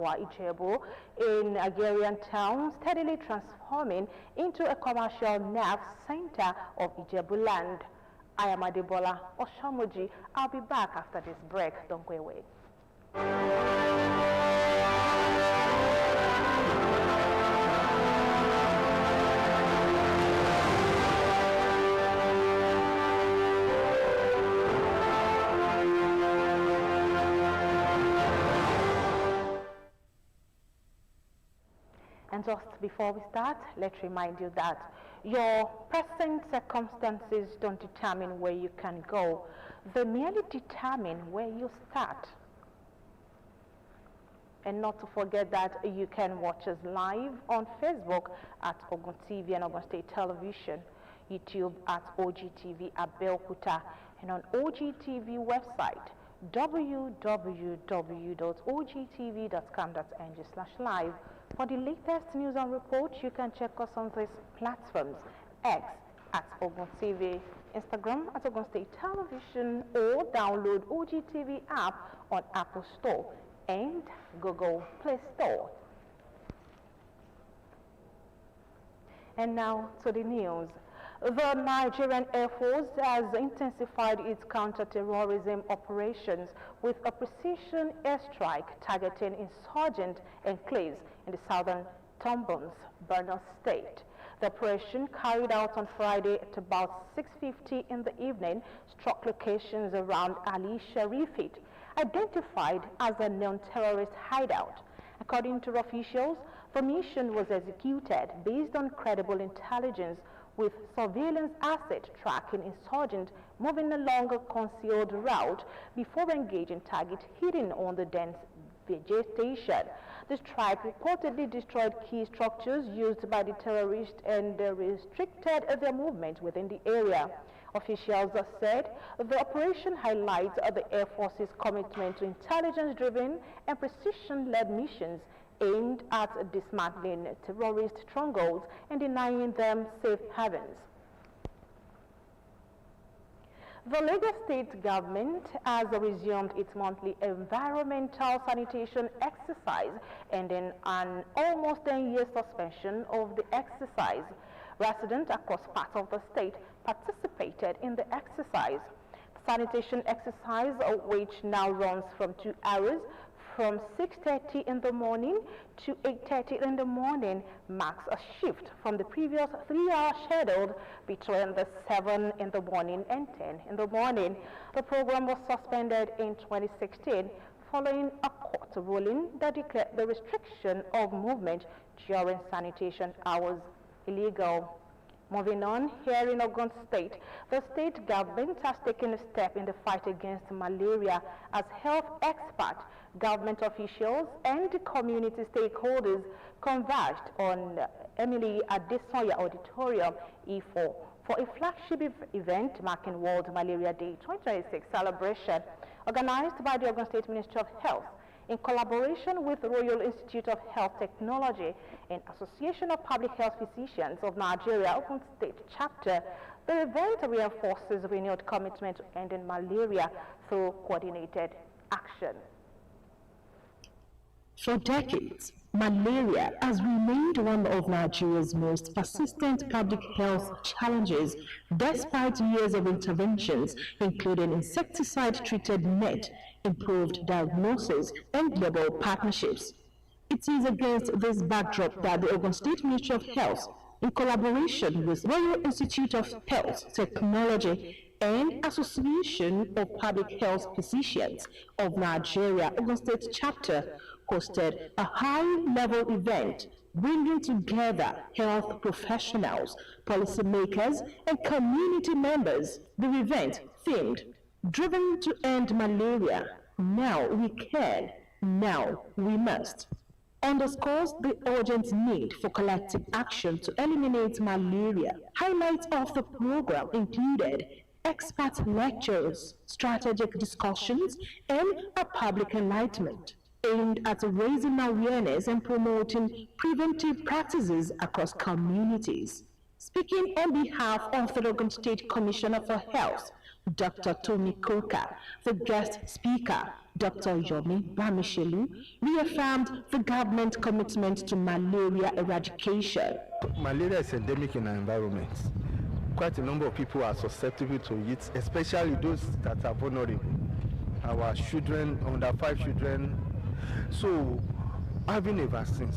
Ijebu in Nigerian town, steadily transforming into a commercial nerve center of Ijebu land. I am Adebola Oshomoji. I'll be back after this break. Don't go away. And just before we start, let's remind you that your present circumstances don't determine where you can go. They merely determine where you start. And not to forget that you can watch us live on Facebook at OGTV and Ogun State Television, YouTube at OGTV Abeokuta, and on OGTV website www.ogtv.com.ng/live. For the latest news and reports, you can check us on these platforms: X at Ogun TV, Instagram at Ogun State Television, or download OGTV app on Apple Store and Google Play Store. And now to the news. The Nigerian Air Force has intensified its counter-terrorism operations with a precision airstrike targeting insurgent enclaves in the southern Tombons, Borno State. The operation, carried out on Friday at about 6:50 in the evening, struck locations around Ali Sharifit, identified as a known terrorist hideout. According to officials, the mission was executed based on credible intelligence, with surveillance asset tracking insurgents moving along a concealed route before engaging target hidden on the dense vegetation. The strike reportedly destroyed key structures used by the terrorists and restricted their movement within the area. Officials have said the operation highlights the Air Force's commitment to intelligence-driven and precision-led missions aimed at dismantling terrorist strongholds and denying them safe havens. The Lagos State government has resumed its monthly environmental sanitation exercise, ending an almost 10-year suspension of the exercise. Residents across parts of the state participated in the exercise. The sanitation exercise, which now runs from 2 hours, from 6:30 in the morning to 8:30 in the morning, marks a shift from the previous 3-hour schedule between the 7 in the morning and 10 in the morning. The program was suspended in 2016 following a court ruling that declared the restriction of movement during sanitation hours illegal. Moving on, here in Ogun State, the state government has taken a step in the fight against malaria as health experts, government officials, and community stakeholders converged on Emily Adesoya Auditorium, E4, for a flagship event marking World Malaria Day 2026 celebration, organized by the Ogun State Ministry of Health in collaboration with the Royal Institute of Health Technology and Association of Public Health Physicians of Nigeria, Ogun State Chapter. The event reinforces renewed commitment to ending malaria through coordinated action. For decades, malaria has remained one of Nigeria's most persistent public health challenges, despite years of interventions, including insecticide-treated net, improved diagnosis, and global partnerships. It is against this backdrop that the Ogun State Ministry of Health, in collaboration with Royal Institute of Health Technology and Association of Public Health Physicians of Nigeria, Ogun State Chapter, hosted a high-level event bringing together health professionals, policymakers, and community members. The event, themed "Driven to End Malaria, Now We Can, Now We Must," underscores the urgent need for collective action to eliminate malaria. Highlights of the program included expert lectures, strategic discussions, and a public enlightenment aimed at raising awareness and promoting preventive practices across communities. Speaking on behalf of the Ogun State Commissioner for Health, Dr. Tony Koka, the guest speaker, Dr. Yomi Bamishelu, reaffirmed the government commitment to malaria eradication. Malaria is endemic in our environment. Quite a number of people are susceptible to it, especially those that are vulnerable. Our children, under 5 children. So having a vaccine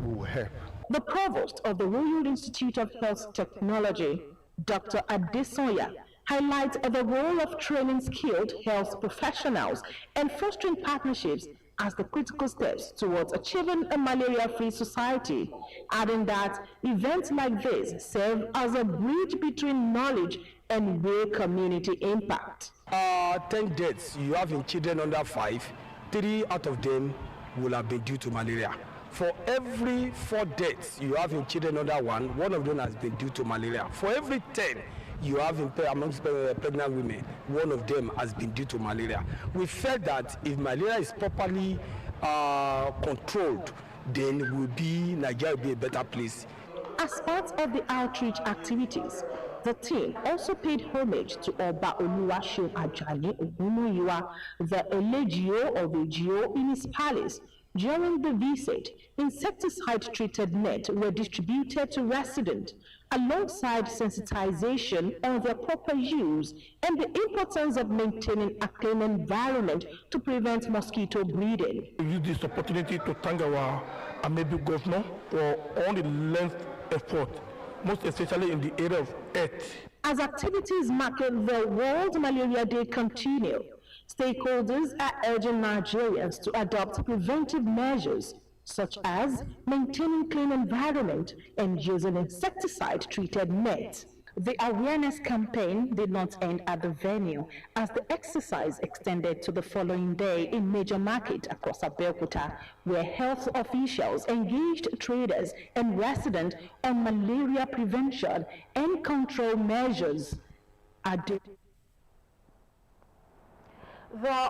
will help. The provost of the Royal Institute of Health Technology, Dr. Adesoya, highlights the role of training skilled health professionals and fostering partnerships as the critical steps towards achieving a malaria-free society, adding that events like this serve as a bridge between knowledge and real community impact. 10 deaths you have in children under 5, 3 out of them will have been due to malaria. For every 4 deaths you have in children under 1 of them has been due to malaria. For every 10 you have amongst pregnant women, 1 of them has been due to malaria. We felt that if malaria is properly controlled, then Nigeria will be a better place. As part of the outreach activities, the team also paid homage to Oba Oluwaseun Ajani Ogunoyiwa, the Elegio of Egio, in his palace. During the visit, insecticide-treated nets were distributed to residents, alongside sensitization on their proper use and the importance of maintaining a clean environment to prevent mosquito breeding. We use this opportunity to thank our amiable governor for all the length effort, most especially in the area of health. As activities marking the World Malaria Day continue, stakeholders are urging Nigerians to adopt preventive measures such as maintaining clean environment and using insecticide-treated nets. The awareness campaign did not end at the venue, as the exercise extended to the following day in major market across Abeokuta, where health officials engaged traders and residents on malaria prevention and control measures. The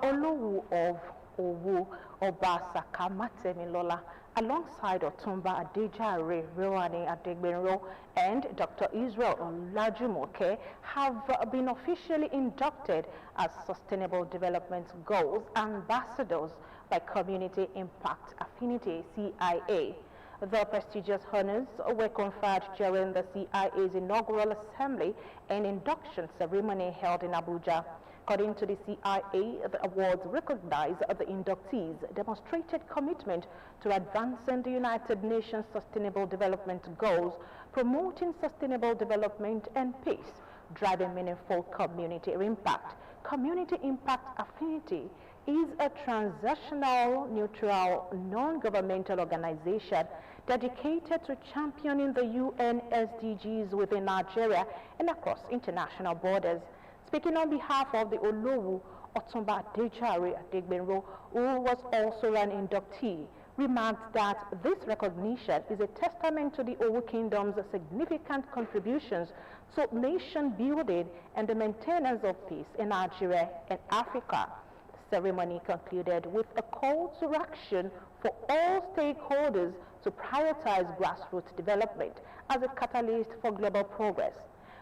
Olowu of Owu, Obasaka Matemilola, alongside Otumba Adejare Rewani Adegbenro and Dr. Israel Olajumoke, have been officially inducted as Sustainable Development Goals Ambassadors by Community Impact Affinity, CIA. The prestigious honors were conferred during the CIA's inaugural assembly and induction ceremony held in Abuja. According to the CIA, the awards recognize the inductees' demonstrated commitment to advancing the United Nations Sustainable Development Goals, promoting sustainable development and peace, driving meaningful community impact. Community Impact Affinity is a transactional, neutral, non-governmental organization dedicated to championing the UN SDGs within Nigeria and across international borders. Speaking on behalf of the Olowu, Otumba Adejare Adegbenro, who was also an inductee, remarked that this recognition is a testament to the Owu Kingdom's significant contributions to nation building and the maintenance of peace in Nigeria and Africa. The ceremony concluded with a call to action for all stakeholders to prioritize grassroots development as a catalyst for global progress.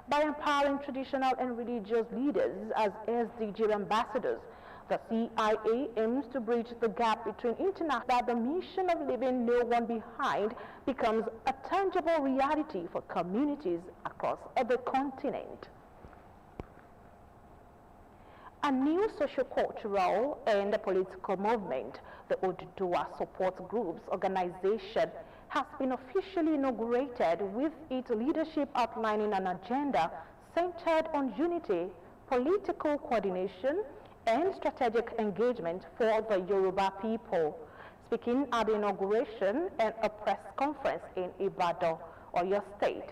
By empowering traditional and religious leaders as SDG ambassadors, the CIA aims to bridge the gap between international that the mission of leaving no one behind becomes a tangible reality for communities across the continent. A new socio-cultural and political movement, the Oduduwa Support Groups organization, has been officially inaugurated, with its leadership outlining an agenda centered on unity, political coordination, and strategic engagement for the Yoruba people. Speaking at the inauguration and a press conference in Ibadan, Oyo State,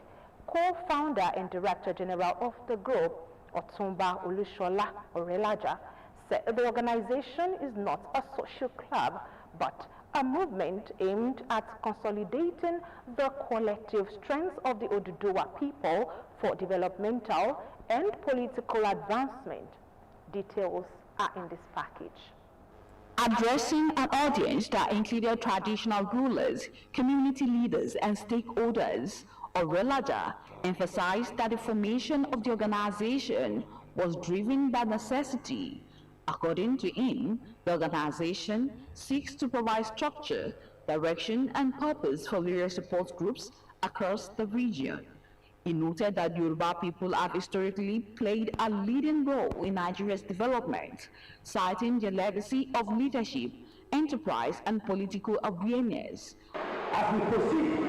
co-founder and director general of the group, Otumba Olushola Orelaja, said the organization is not a social club, but a movement aimed at consolidating the collective strengths of the Oduduwa people for developmental and political advancement. Details are in this package. Addressing an audience that included traditional rulers, community leaders, and stakeholders, Orelaja emphasized that the formation of the organization was driven by necessity According to him, the organization seeks to provide structure, direction, and purpose for various support groups across the region. He noted that Yoruba people have historically played a leading role in Nigeria's development, citing their legacy of leadership, enterprise, and political awareness. As we proceed,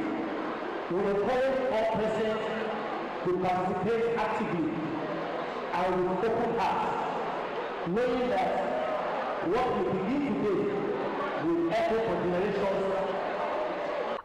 we encourage all present to participate actively and with open hearts, knowing that what we begin today will echo for generations.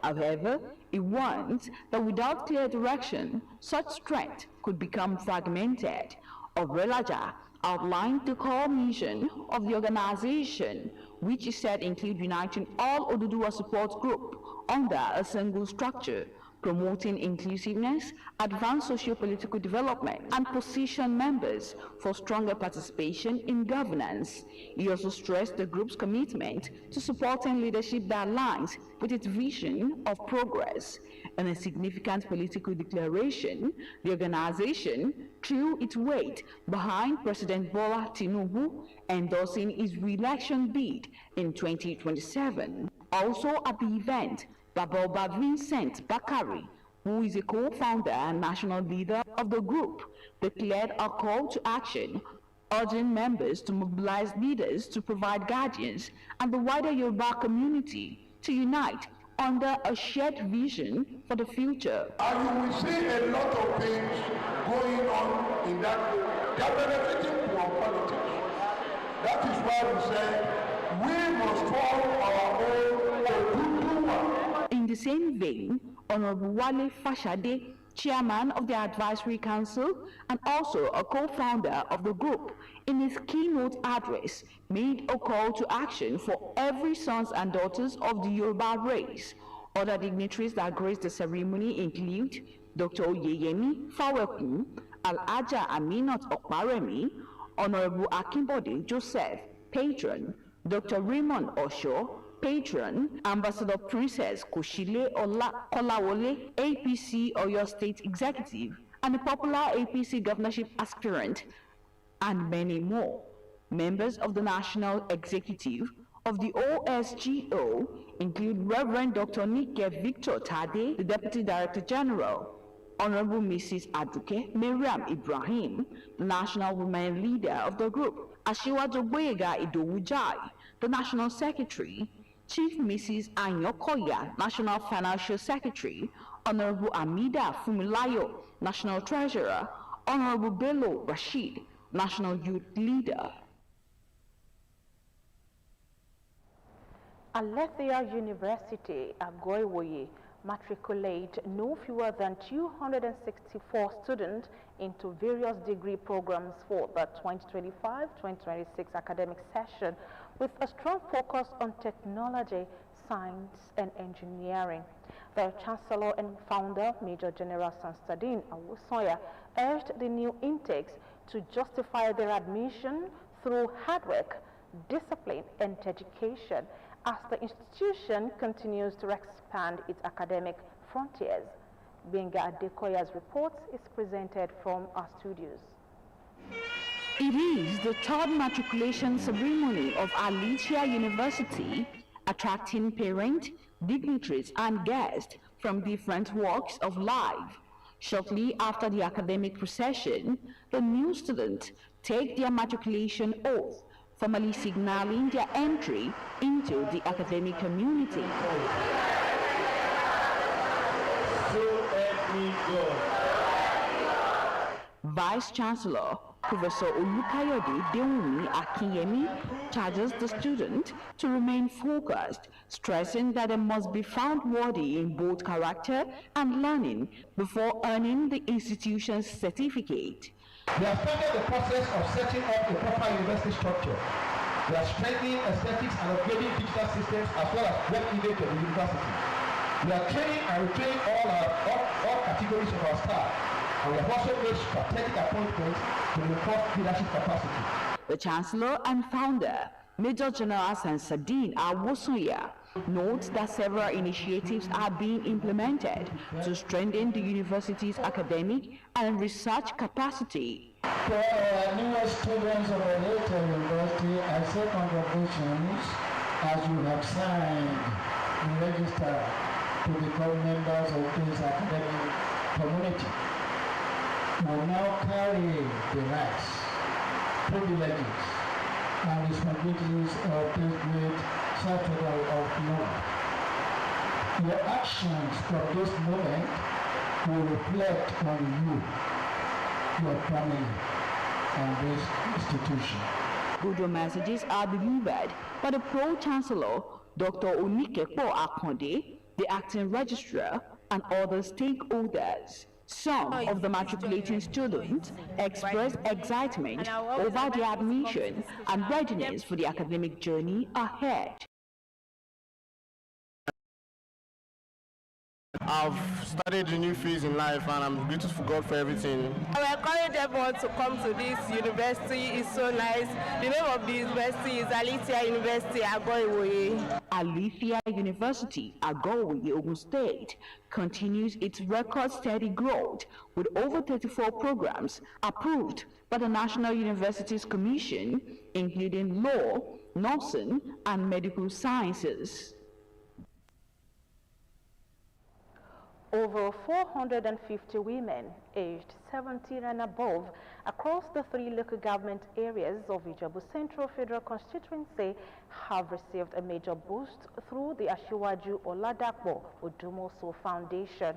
However, he warns that without clear direction, such strength could become fragmented. Orelaja outlined the core mission of the organization, which he said include uniting all Oduduwa support group under a single structure, promoting inclusiveness, advance socio-political development, and position members for stronger participation in governance. He also stressed the group's commitment to supporting leadership that aligns with its vision of progress. In a significant political declaration, the organization threw its weight behind President Bola Tinubu endorsing his re-election bid in 2027. Also at the event, Baboba Vincent Bakari, who is a co-founder and national leader of the group, declared a call to action, urging members to mobilize leaders to provide guardians and the wider Yoruba community to unite under a shared vision for the future. And you will see a lot of things going on in that. They are benefiting from politics. That is why we say we must follow our own Oduduwa. In the same vein, Honorable Wale Fashade, chairman of the Advisory Council and also a co-founder of the group, in his keynote address, made a call to action for every sons and daughters of the Yoruba race. Other dignitaries that graced the ceremony include Dr. Oyeyemi Fawekun, Al-Aja Aminat Okparemi, Honorable Akimbode Joseph, patron, Dr. Raymond Osho, patron, Ambassador Princess Koshile Kolawole, APC Oyo State Executive, and a popular APC governorship aspirant, and many more. Members of the National Executive of the OSGO include Reverend Dr. Nike Victor Tade, the Deputy Director General, Honorable Mrs. Aduke Miriam Ibrahim, the National Women Leader of the group, Ashiwaju Boyega Idowujai, the National Secretary, Chief Mrs. Anyokoya, National Financial Secretary, Honorable Amida Fumilayo, National Treasurer, Honorable Bello Rashid, National Youth Leader. Alethea University, Agoiwoye, matriculate no fewer than 264 students into various degree programs for the 2025-2026 academic session, with a strong focus on technology, science, and engineering. The Chancellor and Founder, Major General Sanstadin Awusoya, urged the new intakes to justify their admission through hard work, discipline, and dedication as the institution continues to expand its academic frontiers. Benga Adekoya's report is presented from our studios. It is the third matriculation ceremony of Alicia University, attracting parents, dignitaries, and guests from different walks of life. Shortly after the academic procession, the new students take their matriculation oath, formally signaling their entry into the academic community. Vice Chancellor Professor Olukayode Dewumi Akinyemi charges the student to remain focused, stressing that they must be found worthy in both character and learning before earning the institution's certificate. We have started the process of setting up a proper university structure. We are strengthening aesthetics and upgrading digital systems as well as web image of the university. We are training and retraining all categories of our staff. And we have also made strategic appointments to reinforce leadership capacity. The Chancellor and Founder, Major General Sanstadin Awusoya, notes that several initiatives are being implemented to strengthen the university's academic and research capacity. For our newest students of the later university, I say congratulations as you have signed the register to become members of this academic community. You will now carry the rights, privileges, and responsibilities of this great citadel of law. Your actions from this moment will reflect on you, your family, and this institution. Good messages are delivered by the Pro-Chancellor, Dr. Onikepo Akonde, the acting registrar, and other stakeholders. Some of the matriculating students expressed excitement over their admission and readiness for the academic journey ahead. I've started a new phase in life and I'm grateful to God for everything. I encourage everyone to come to this university. It's so nice. The name of the university is Alethea University, Agoiwoye. Alethea University, Agoiwoye, Ogun State, continues its record steady growth with over 34 programs approved by the National Universities Commission, including law, nursing, and medical sciences. Over 450 women aged 17 and above across the 3 local government areas of Ijebu Central Federal Constituency have received a major boost through the Asiwaju Oladapo Odumosu Foundation.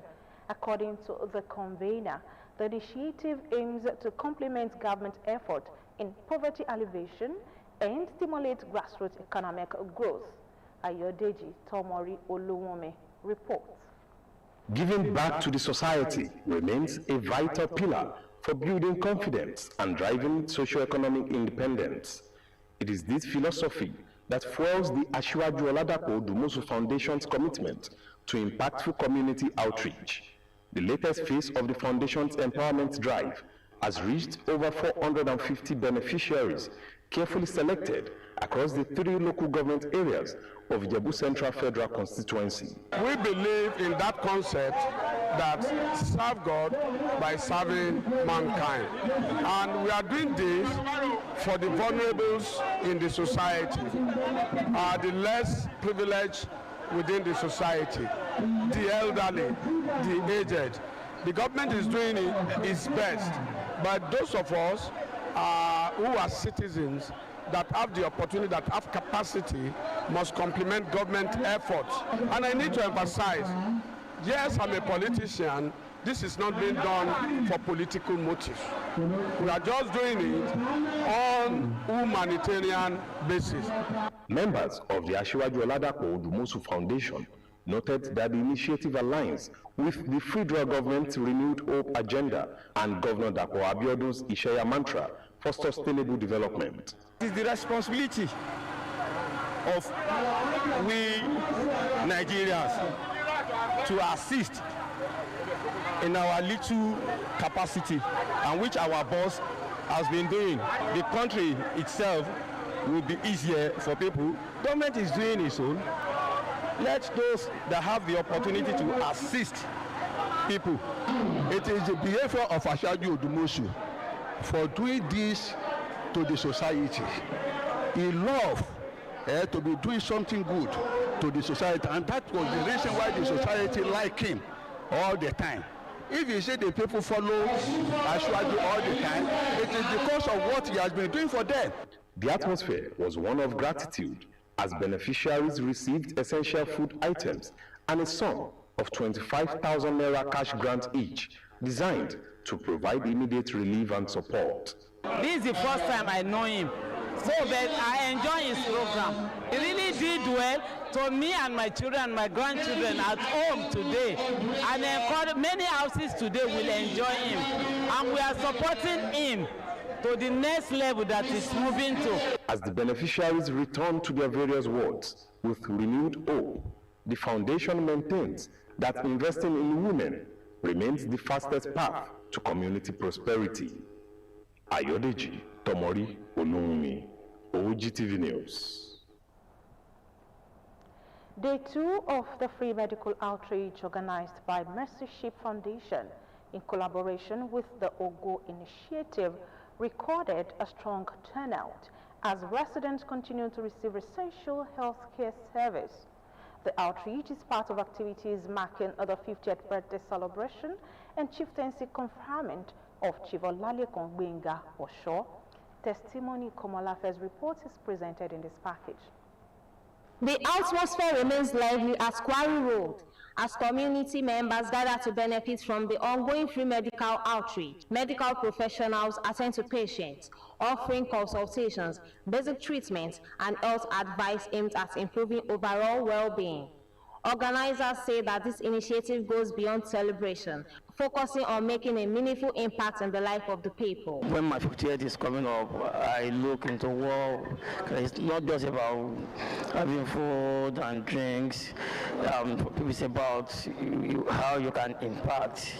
According to the convener, the initiative aims to complement government effort in poverty alleviation and stimulate grassroots economic growth. Ayodeji Tomori Oluwome reports. Giving back to the society remains a vital pillar for building confidence and driving socio-economic independence. It is this philosophy that fuels the Asiwaju Oladapo Odumosu Foundation's commitment to impactful community outreach. The latest phase of the Foundation's empowerment drive has reached over 450 beneficiaries carefully selected across the 3 local government areas of Ijebu Central Federal Constituency. We believe in that concept that serve God by serving mankind. And we are doing this for the vulnerables in the society, the less privileged within the society, the elderly, the aged. The government is doing its best, but those of us who are citizens that have the opportunity, that have capacity, must complement government efforts. And I need to emphasize, yes, I'm a politician. This is not being done for political motives. We are just doing it on humanitarian basis. Members of the Asiwaju Oladapo Odumosu Foundation noted that the initiative aligns with the federal government's renewed hope agenda and Governor Dapo Abiodun's Isheya mantra for sustainable development. It is the responsibility of we Nigerians to assist in our little capacity, and which our boss has been doing. The country itself will be easier for people. Government is doing its own. Let those that have the opportunity to assist people. It is the behavior of Asiwaju Odumosu for doing this to the society. He loved to be doing something good to the society, and that was the reason why the society liked him all the time. If you say the people follow Asiwaju all the time, it is because of what he has been doing for them. The atmosphere was one of gratitude as beneficiaries received essential food items and a sum of 25,000 naira cash grant each, designed to provide immediate relief and support. This is the first time I know him, so but I enjoy his program. He really did well to me and my children and my grandchildren at home today, and many houses today will enjoy him, and we are supporting him to the next level that is moving to. As the beneficiaries return to their various wards with renewed hope, the foundation maintains that investing in women remains the fastest path to community prosperity. Ayodeji Tomori Oluwumi, OGTV News. Day 2 of the free medical outreach organized by Mercy Ship Foundation in collaboration with the OGO initiative recorded a strong turnout as residents continue to receive essential health care service. The outreach is part of activities marking the 50th birthday celebration and chieftaincy conferment of Chief Olalekun Gbenga Osho. Testimony Komolafe's report is presented in this package. The atmosphere remains lively at Quarry Road as community members gather to benefit from the ongoing free medical outreach. Medical professionals attend to patients, offering consultations, basic treatments, and health advice aimed at improving overall well-being. Organizers say that this initiative goes beyond celebration, focusing on making a meaningful impact in the life of the people. When my 50th is coming up, I look into what it's not just about having food and drinks. It's about how you can impact,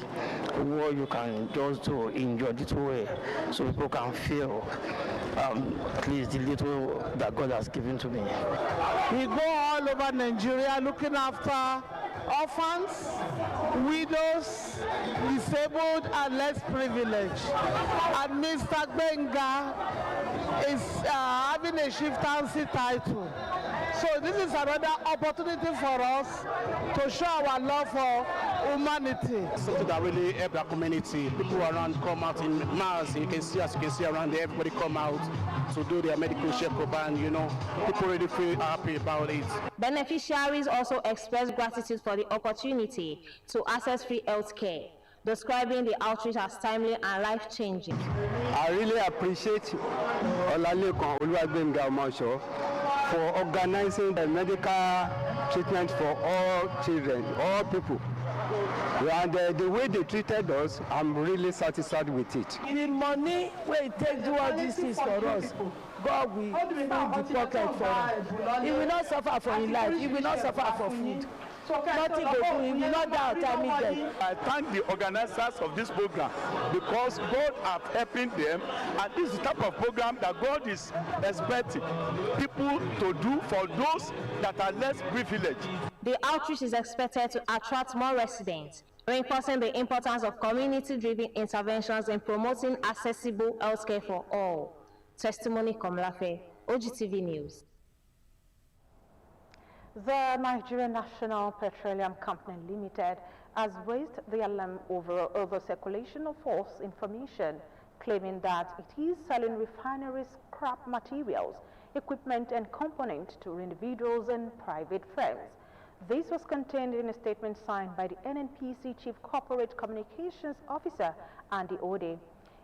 what you can just do in your little way, so people can feel at least the little that God has given to me. We go all over Nigeria looking after orphans, widows, disabled, and less privileged. And Mr. Gbenga is having a chieftaincy title. So this is another opportunity for us to show our love for humanity. Something that really help the community. People around come out in mass. You can see, as you can see around there, everybody come out to do their medical checkup, and people really feel happy about it. Beneficiaries also expressed gratitude for the opportunity to access free health care, describing the outreach as timely and life-changing. I really appreciate Olalekun Gbenga Osho for organizing the medical treatment for all children, all people. And the way they treated us, I'm really satisfied with it. The money where it takes do all these things for us, God will fill the pocket for him. He will not suffer for his life. He will not suffer for food. Nothing to do. He will not die untimely death. I thank the organizers of this program because God are helping them, and this is the type of program that God is expecting people to do for those that are less privileged. The outreach is expected to attract more residents, reinforcing the importance of community-driven interventions in promoting accessible healthcare for all. Testimony Komlafe, OGTV News. The Nigerian National Petroleum Company Limited has raised the alarm over circulation of false information, claiming that it is selling refinery scrap materials, equipment and components to individuals and private firms. This was contained in a statement signed by the NNPC Chief Corporate Communications Officer, Andy Ode.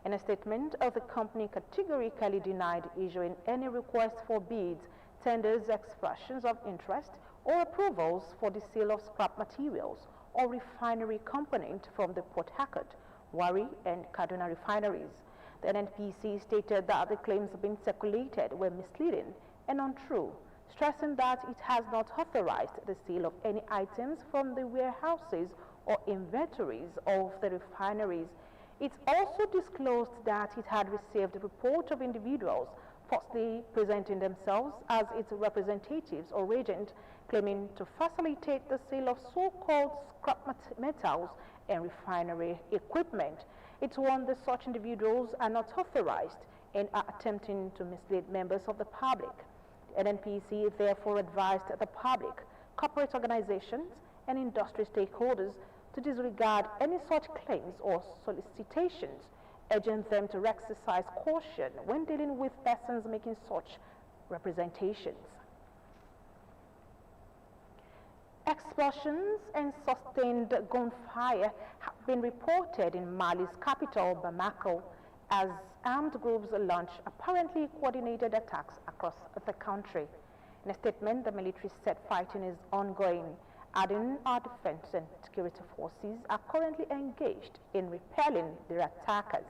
In a statement, the company categorically denied issuing any request for bids, tenders, expressions of interest, or approvals for the sale of scrap materials or refinery component from the Port Harcourt, Warri, and Kaduna refineries. The NNPC stated that the claims being circulated were misleading and untrue, stressing that it has not authorized the sale of any items from the warehouses or inventories of the refineries. It also disclosed that it had received a report of individuals falsely presenting themselves as its representatives or agents, claiming to facilitate the sale of so-called scrap metals and refinery equipment. It warned that such individuals are not authorized and are attempting to mislead members of the public. The NNPC therefore advised the public, corporate organizations, and industry stakeholders to disregard any such claims or solicitations, urging them to exercise caution when dealing with persons making such representations. Explosions and sustained gunfire have been reported in Mali's capital, Bamako, as armed groups launch apparently coordinated attacks across the country. In a statement, the military said fighting is ongoing, adding our defense and security forces are currently engaged in repelling their attackers.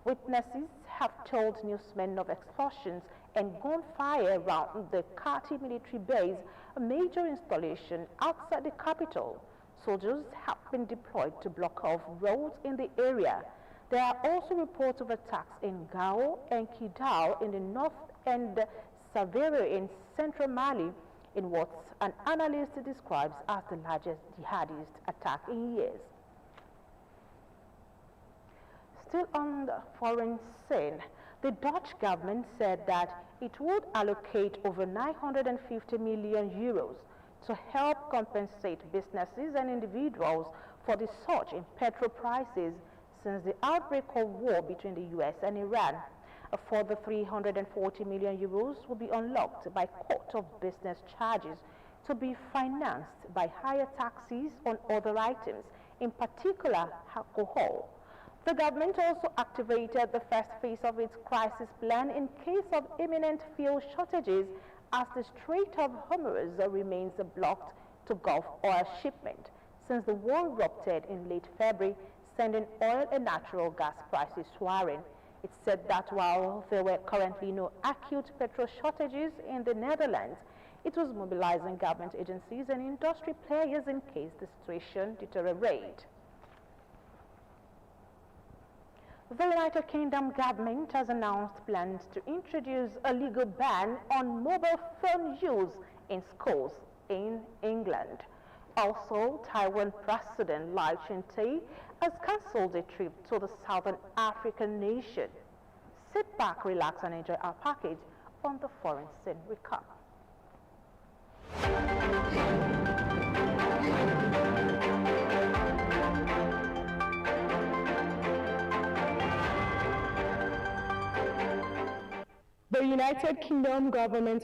Witnesses have told newsmen of explosions and gunfire around the Kati military base, a major installation outside the capital. Soldiers have been deployed to block off roads in the area. There are also reports of attacks in Gao and Kidal in the north and Savere in central Mali, in what an analyst describes as the largest jihadist attack in years. Still on the foreign scene, The Dutch government said that it would allocate over 950 million euros to help compensate businesses and individuals for the surge in petrol prices since the outbreak of war between the US and Iran. A further 340 million euros will be unlocked by court of business charges to be financed by higher taxes on other items, in particular alcohol. The government also activated the first phase of its crisis plan in case of imminent fuel shortages as the Strait of Hormuz remains blocked to Gulf oil shipment since the war erupted in late February, sending oil and natural gas prices soaring. It said that while there were currently no acute petrol shortages in the Netherlands, it was mobilizing government agencies and industry players in case the situation deteriorates. The United Kingdom government has announced plans to introduce a legal ban on mobile phone use in schools in England. Also, Taiwan President Lai Ching-te has cancelled a trip to the Southern African nation. Sit back, relax, and enjoy our package on the foreign scene recap. The United Kingdom government